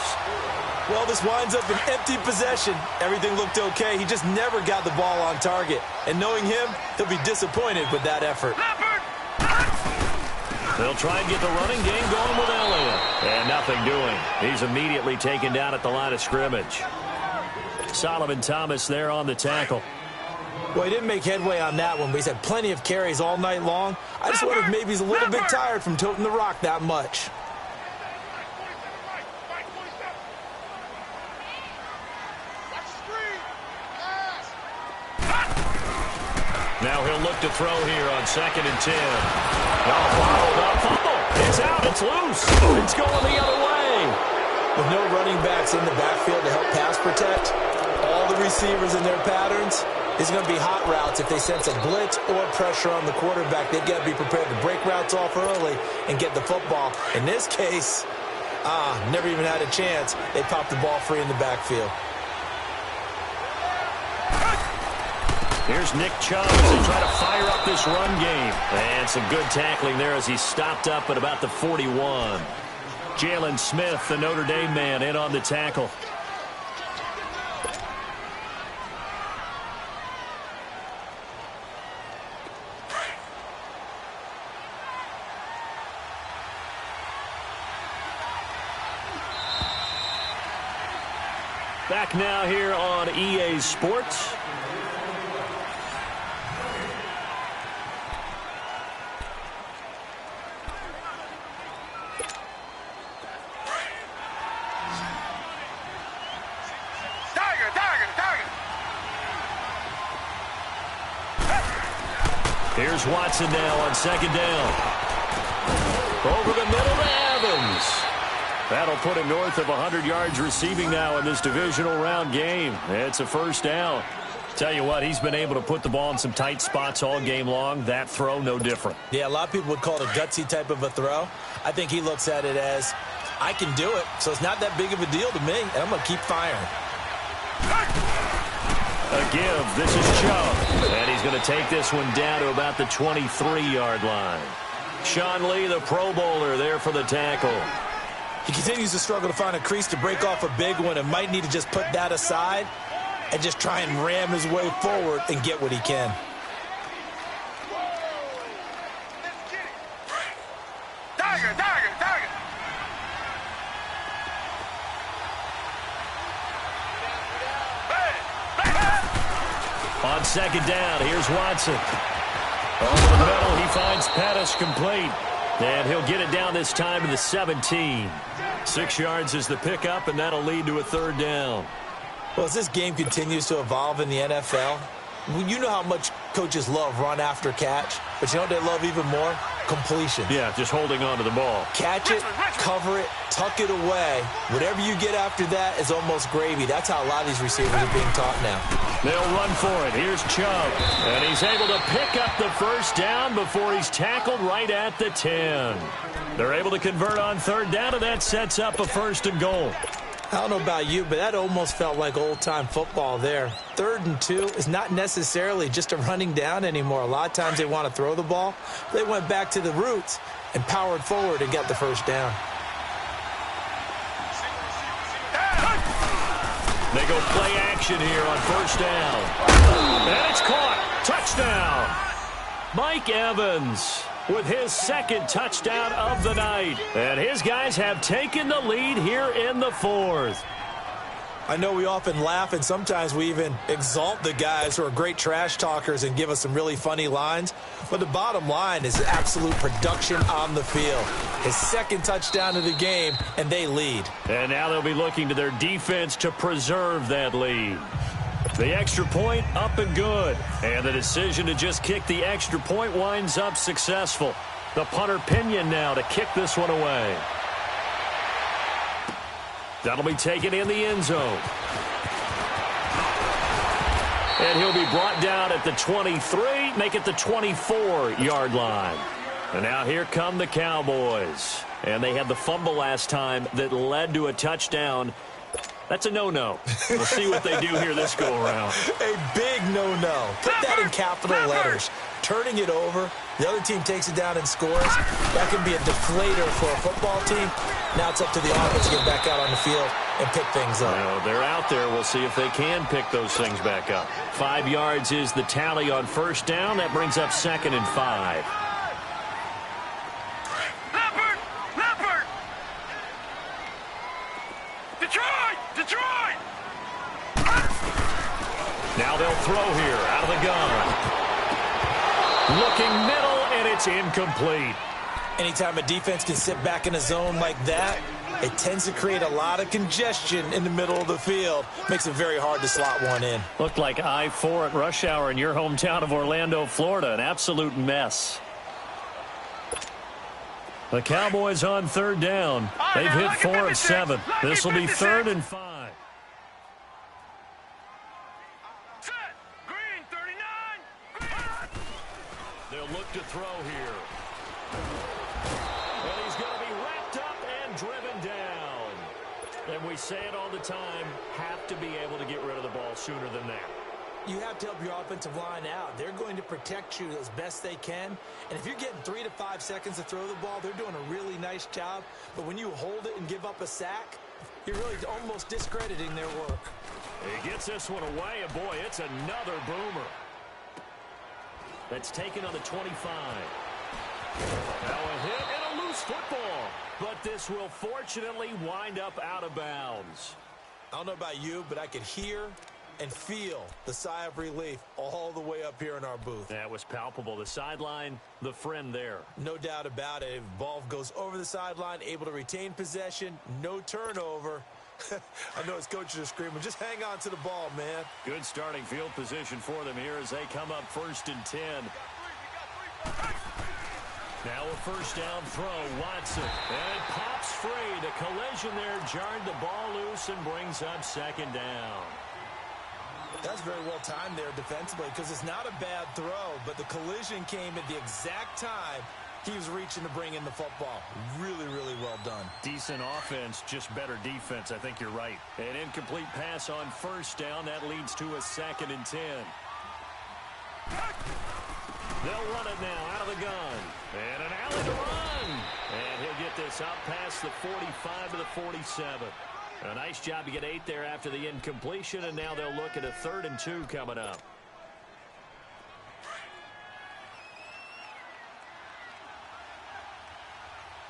Well, this winds up an empty possession. Everything looked okay. He just never got the ball on target. And knowing him, he'll be disappointed with that effort. They'll try and get the running game going with Elliott. And nothing doing. He's immediately taken down at the line of scrimmage. Solomon Thomas there on the tackle. Well, he didn't make headway on that one, but he's had plenty of carries all night long. I just wonder if maybe he's a little bit tired from toting the rock that much. Now he'll look to throw here on 2nd and 10. Followed up. Fumble. It's out. It's loose. It's going the other way. With no running backs in the backfield to help pass protect, all the receivers in their patterns, it's going to be hot routes. If they sense a blitz or pressure on the quarterback, they've got to be prepared to break routes off early and get the football. In this case, never even had a chance. They popped the ball free in the backfield. Here's Nick Chubb as they try to fire up this run game. And some good tackling there as he stopped up at about the 41. Jalen Smith, the Notre Dame man, in on the tackle. Back now here on EA Sports. Here's Watson now on 2nd down. Over the middle to Evans. That'll put him north of 100 yards receiving now in this divisional round game. It's a 1st down. Tell you what, he's been able to put the ball in some tight spots all game long. That throw, no different. Yeah, a lot of people would call it a gutsy type of a throw. I think he looks at it as, I can do it, so it's not that big of a deal to me, and I'm going to keep firing. A give. This is Chubb. And he's going to take this one down to about the 23-yard line. Sean Lee, the Pro Bowler, there for the tackle. He continues to struggle to find a crease to break off a big one and might need to just put that aside and just try and ram his way forward and get what he can. On second down, here's Watson. Over the middle, he finds Pettis complete. And he'll get it down this time to the 17. 6 yards is the pickup, and that'll lead to a third down. Well, as this game continues to evolve in the NFL, you know how much coaches love run after catch, but you know what they love even more? Completion. Yeah, just holding on to the ball. Catch it, cover it, tuck it away. Whatever you get after that is almost gravy. That's how a lot of these receivers are being taught now. They'll run for it. Here's Chubb. And he's able to pick up the first down before he's tackled right at the 10. They're able to convert on third down, and that sets up a first and goal. I don't know about you, but that almost felt like old-time football there. 3rd and 2 is not necessarily just a running down anymore. A lot of times they want to throw the ball. They went back to the roots and powered forward and got the first down. They go play action here on first down. And it's caught. Touchdown. Mike Evans with his second touchdown of the night. And his guys have taken the lead here in the 4th. I know we often laugh, and sometimes we even exalt the guys who are great trash talkers and give us some really funny lines. But the bottom line is absolute production on the field. His second touchdown of the game, and they lead. And now they'll be looking to their defense to preserve that lead. The extra point up and good. And the decision to just kick the extra point winds up successful. The punter Pinion now to kick this one away. That'll be taken in the end zone. And he'll be brought down at the 23, make it the 24-yard line. And now here come the Cowboys. And they had the fumble last time that led to a touchdown. That's a no-no. We'll see what they do here this go-around. A big no-no. Put that in capital letters. Turning it over, the other team takes it down and scores. That can be a deflator for a football team. Now it's up to the offense to get back out on the field and pick things up. Well, they're out there. We'll see if they can pick those things back up. 5 yards is the tally on first down. That brings up 2nd and 5. Detroit! Now they'll throw here out of the gun. Looking middle, and it's incomplete. Anytime a defense can sit back in a zone like that, it tends to create a lot of congestion in the middle of the field. Makes it very hard to slot one in. Looked like I-4 at rush hour in your hometown of Orlando, Florida. An absolute mess. The Cowboys on third down. They've hit 4 of 7. This will be 3rd and 5. They'll look to throw here. And he's going to be wrapped up and driven down. And we say it all the time, have to be able to get rid of the ball sooner than that. You have to help your offensive line out. They're going to protect you as best they can. And if you're getting 3 to 5 seconds to throw the ball, they're doing a really nice job. But when you hold it and give up a sack, you're really almost discrediting their work. He gets this one away, and boy, it's another boomer. That's taken on the 25. Now a hit and a loose football. But this will fortunately wind up out of bounds. I don't know about you, but I could hear and feel the sigh of relief all the way up here in our booth. That was palpable. The sideline, the friend there. No doubt about it. Ball goes over the sideline, able to retain possession, no turnover. I know his coaches are screaming, just hang on to the ball, man. Good starting field position for them here as they come up 1st and 10. Now a first down throw, Watson. And it pops free. The collision there jarred the ball loose and brings up 2nd down. That's very well timed there defensively because it's not a bad throw, but the collision came at the exact time he was reaching to bring in the football. Really, really well done. Decent offense, just better defense. I think you're right. An incomplete pass on first down. That leads to a 2nd and 10. They'll run it now out of the gun. And an alley to run. And he'll get this out past the 45 to the 47. A nice job to get 8 there after the incompletion, and now they'll look at a 3rd and 2 coming up.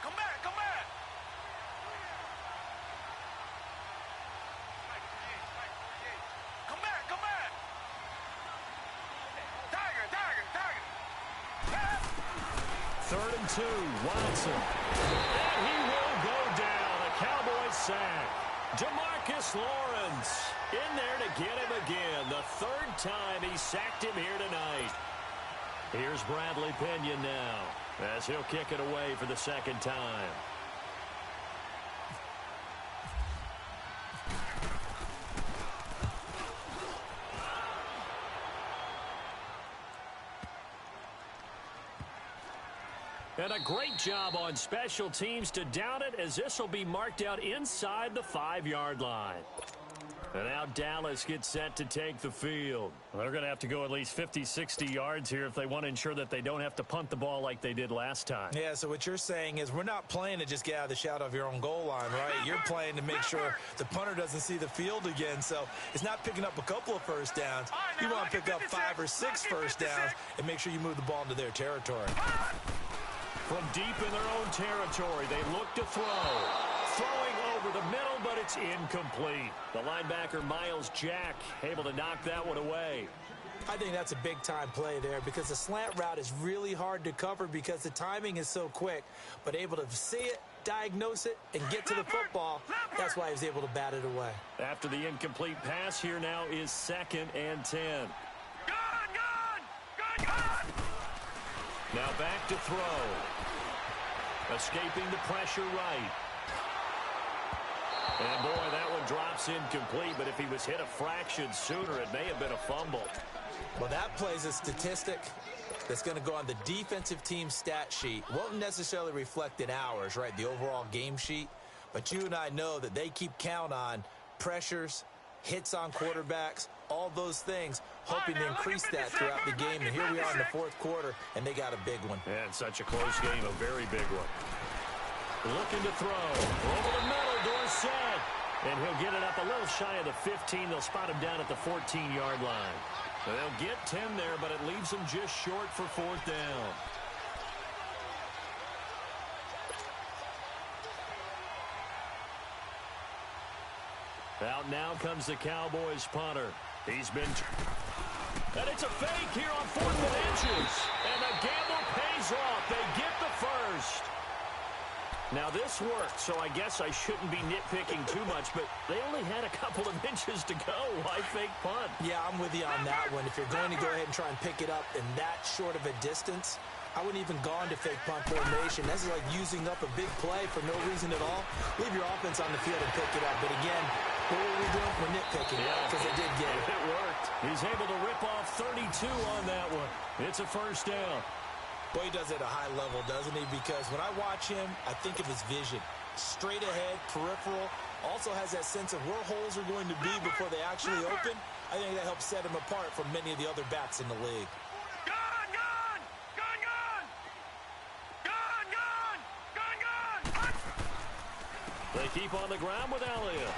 Come back, come back. Come back, come back. 3rd and 2, Watson. And he will go down. A Cowboys sack. Demarcus Lawrence in there to get him again. The 3rd time he sacked him here tonight. Here's Bradley Pinion now as he'll kick it away for the 2nd time. And a great job on special teams to down it, as this will be marked out inside the 5-yard line. And now Dallas gets set to take the field. Well, they're going to have to go at least 50, 60 yards here if they want to ensure that they don't have to punt the ball like they did last time. Yeah, so what you're saying is we're not playing to just get out of the shadow of your own goal line, right? You're playing to make sure the punter doesn't see the field again. So it's not picking up a couple of first downs. You want to pick up 5 or 6 first downs and make sure you move the ball into their territory. From deep in their own territory, they look to throw. Throwing over the middle, but it's incomplete. The linebacker, Miles Jack, able to knock that one away. I think that's a big-time play there because the slant route is really hard to cover because the timing is so quick. But able to see it, diagnose it, and get to the football, that's why he was able to bat it away. After the incomplete pass, here now is 2nd and 10. Now back to throw. Escaping the pressure right. And, boy, that one drops incomplete, but if he was hit a fraction sooner, it may have been a fumble. Well, that plays a statistic that's going to go on the defensive team stat sheet. Won't necessarily reflect in ours, right, the overall game sheet. But you and I know that they keep count on pressures, hits on quarterbacks, all those things, hoping to increase that throughout the game. And here we are in the 4th quarter, and they got a big one. And such a close game, a very big one. Looking to throw. Over the middle, Dorsett. And he'll get it up a little shy of the 15. They'll spot him down at the 14-yard line. So they'll get 10 there, but it leaves them just short for 4th down. Out now comes the Cowboys punter. He's been... And it's a fake here on 4th and inches. And the gamble pays off. They get the first. Now, this worked, so I guess I shouldn't be nitpicking too much, but they only had a couple of inches to go. Why fake punt? Yeah, I'm with you on that one. If you're going to go ahead and try and pick it up in that short of a distance, I wouldn't even gone to fake punt formation. That's like using up a big play for no reason at all. Leave your offense on the field and pick it up. But again, what were we doing? We're nitpicking because they did get it. It worked. He's able to rip off 32 on that one. It's a first down. Well, he does it at a high level, doesn't he? Because when I watch him, I think of his vision. Straight ahead, peripheral. Also has that sense of where holes are going to be before they actually open. I think that helps set him apart from many of the other backs in the league. They keep on the ground with Elliott.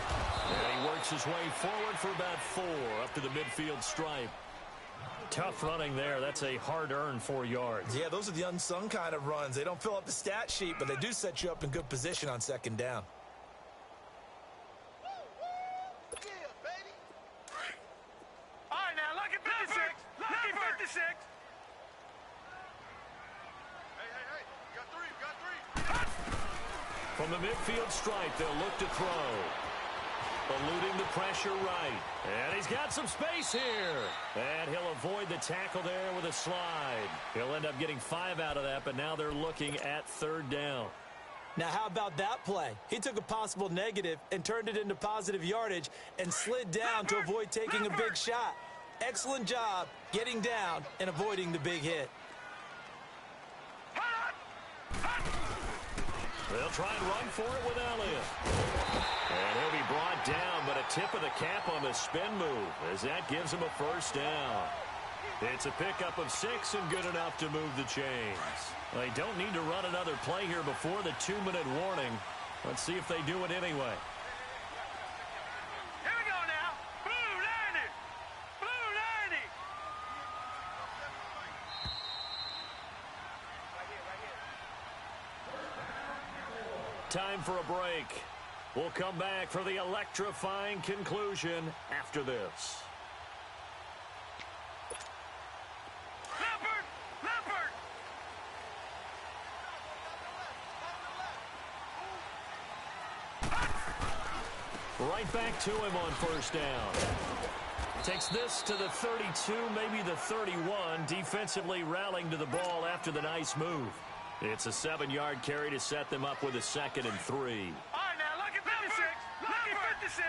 And he works his way forward for about 4 up to the midfield stripe. Tough running there. That's a hard-earned 4 yards. Yeah, those are the unsung kind of runs. They don't fill up the stat sheet, but they do set you up in good position on 2nd down. Yeah, baby. All right, now, look at 56. Look at 56. Hey. You got 3. From the midfield stripe, they'll look to throw. Eluding the pressure right. And he's got some space here. And he'll avoid the tackle there with a slide. He'll end up getting 5 out of that, but now they're looking at 3rd down. Now, how about that play? He took a possible negative and turned it into positive yardage and slid down to avoid taking a big shot. Excellent job getting down and avoiding the big hit. They'll try and run for it with Elliott. And he'll be brought down, but a tip of the cap on the spin move as that gives him a first down. It's a pickup of 6 and good enough to move the chains. They don't need to run another play here before the 2-minute warning. Let's see if they do it anyway. Here we go now. Blue 90. Blue 90. Time for a break. We'll come back for the electrifying conclusion after this. Leopard! Right back to him on first down. Takes this to the 32, maybe the 31. Defensively rallying to the ball after the nice move. It's a 7-yard carry to set them up with a 2nd and 3. All right, now, lucky 56. Lucky 56.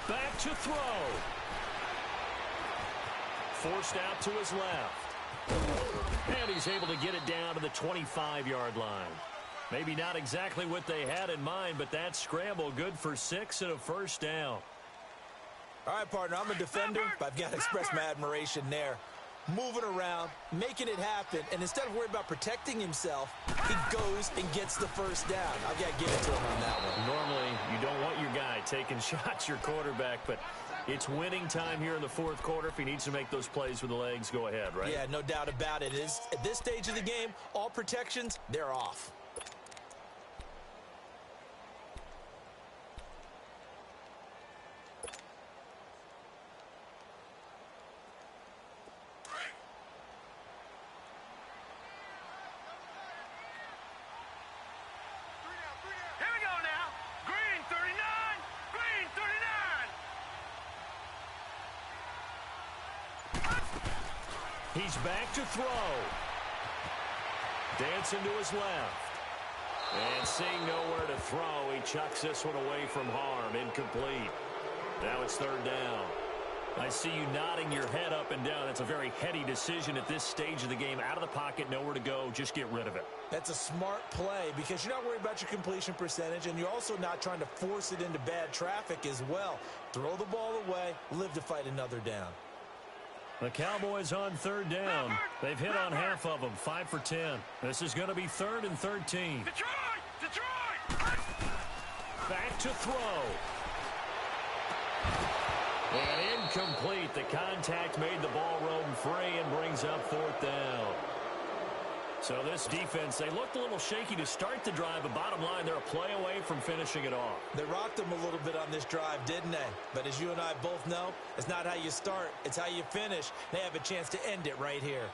Back to throw. Forced out to his left. And he's able to get it down to the 25-yard line. Maybe not exactly what they had in mind, but that scramble good for 6 and a first down. All right, partner, I'm a defender, but I've got to express my admiration there. Moving around, making it happen, and instead of worrying about protecting himself, he goes and gets the first down. I've got to give it to him on that one. Normally, you don't want your guy taking shots, your quarterback, but it's winning time here in the fourth quarter. If he needs to make those plays with the legs, go ahead, right? Yeah, no doubt about it. At this stage of the game, all protections, they're off. He's back to throw. Dancing to his left. And seeing nowhere to throw, he chucks this one away from harm. Incomplete. Now it's 3rd down. I see you nodding your head up and down. That's a very heady decision at this stage of the game. Out of the pocket, nowhere to go. Just get rid of it. That's a smart play because you're not worried about your completion percentage, and you're also not trying to force it into bad traffic as well. Throw the ball away, live to fight another down. The Cowboys on 3rd down. They've hit on half of them, 5 for 10. This is going to be 3rd and 13. Detroit! Back to throw. And incomplete. The contact made the ball roam free and brings up 4th down. So this defense, they looked a little shaky to start the drive, but bottom line, they're a play away from finishing it off. They rocked them a little bit on this drive, didn't they? But as you and I both know, it's not how you start, it's how you finish. They have a chance to end it right here.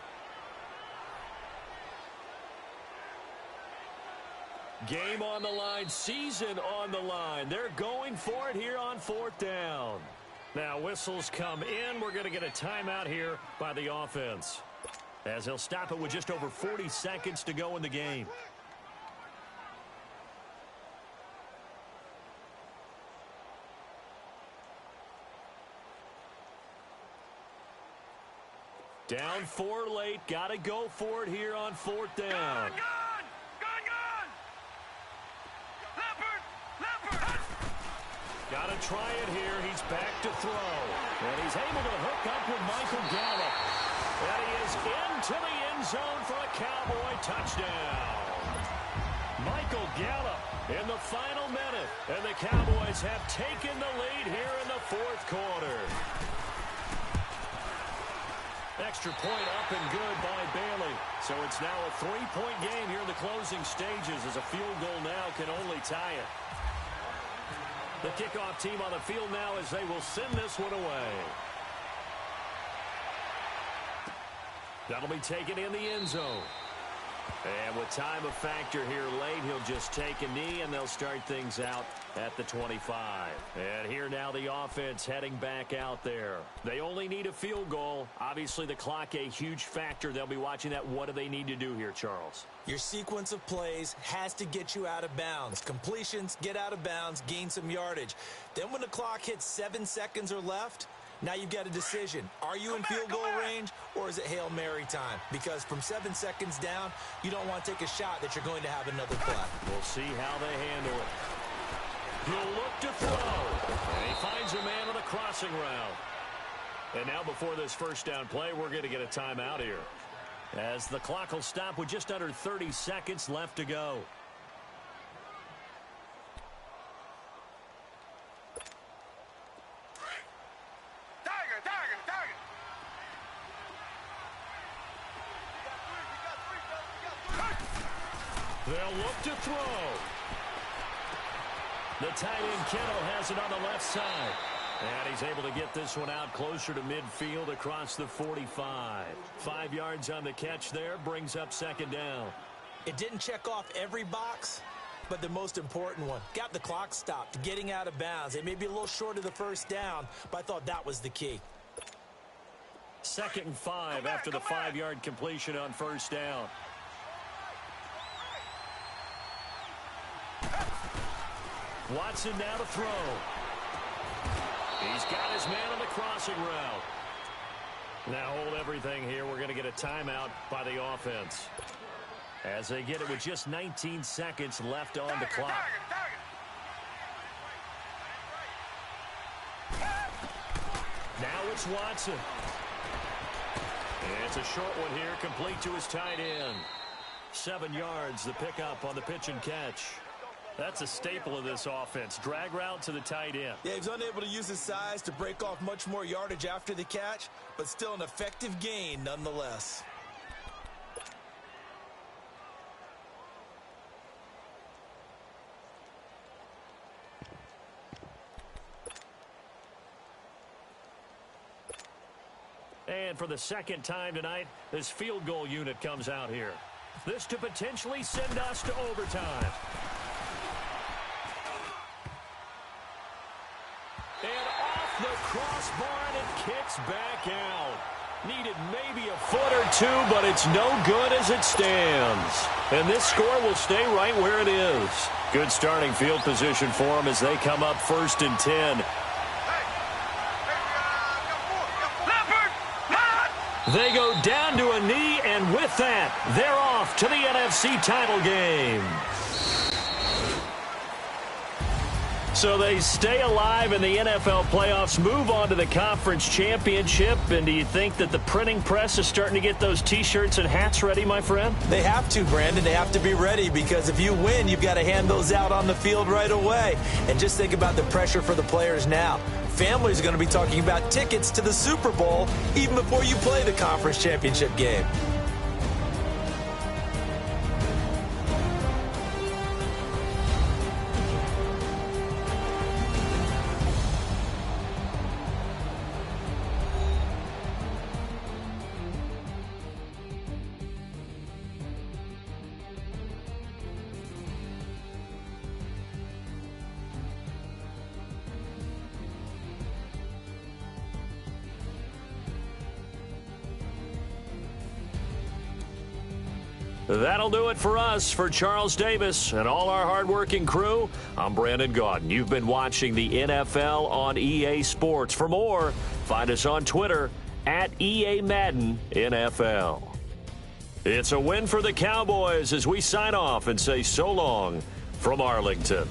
Game on the line, season on the line. They're going for it here on 4th down. Now whistles come in. We're going to get a timeout here by the offense, as he'll stop it with just over 40 seconds to go in the game. Down 4 late. Got to go for it here on 4th down. Gone! Leopard! Got to try it here. He's back to throw. And he's able to hook up with Michael Gallup. And he is into the end zone for a Cowboy touchdown. Michael Gallup in the final minute. And the Cowboys have taken the lead here in the 4th quarter. Extra point up and good by Bailey. So it's now a 3-point game here in the closing stages, as a field goal now can only tie it. The kickoff team on the field now as they will send this one away. That'll be taken in the end zone. And with time a factor here late, he'll just take a knee, and they'll start things out at the 25. And here now the offense heading back out there. They only need a field goal. Obviously the clock a huge factor. They'll be watching that. What do they need to do here, Charles? Your sequence of plays has to get you out of bounds. Completions, get out of bounds, gain some yardage. Then when the clock hits 7 seconds or left, now you've got a decision. Are you in field goal range, or is it Hail Mary time? Because from 7 seconds down, you don't want to take a shot that you're going to have another play. We'll see how they handle it. He'll look to throw. And he finds a man on the crossing route. And now before this first down play, we're going to get a timeout here, as the clock will stop with just under 30 seconds left to go. They'll look to throw. The tight end Kittle has it on the left side. And he's able to get this one out closer to midfield across the 45. 5 yards on the catch there, brings up 2nd down. It didn't check off every box, but the most important one. Got the clock stopped, getting out of bounds. It may be a little short of the first down, but I thought that was the key. 2nd and 5 after the 5-yard completion on first down. Watson now to throw. He's got his man on the crossing route. Now hold everything here. We're going to get a timeout by the offense, as they get it with just 19 seconds left on the clock. Now it's Watson. And it's a short one here, complete to his tight end. 7 yards, the pickup on the pitch and catch. That's a staple of this offense. Drag route to the tight end. Yeah, he's unable to use his size to break off much more yardage after the catch, but still an effective gain nonetheless. And for the 2nd time tonight, this field goal unit comes out here. This to potentially send us to overtime. And off the crossbar, and it kicks back out. Needed maybe a foot or two, but it's no good as it stands. And this score will stay right where it is. Good starting field position for them as they come up 1st and 10. They go down to a knee, and with that, they're off to the NFC title game. So they stay alive in the NFL playoffs, move on to the conference championship. And do you think that the printing press is starting to get those T-shirts and hats ready, my friend? They have to, Brandon. They have to be ready, because if you win, you've got to hand those out on the field right away. And just think about the pressure for the players now. Families are going to be talking about tickets to the Super Bowl even before you play the conference championship game. That'll do it for us. For Charles Davis and all our hardworking crew, I'm Brandon Gaudin. You've been watching the NFL on EA Sports. For more, find us on Twitter at EA Madden NFL. It's a win for the Cowboys as we sign off and say so long from Arlington.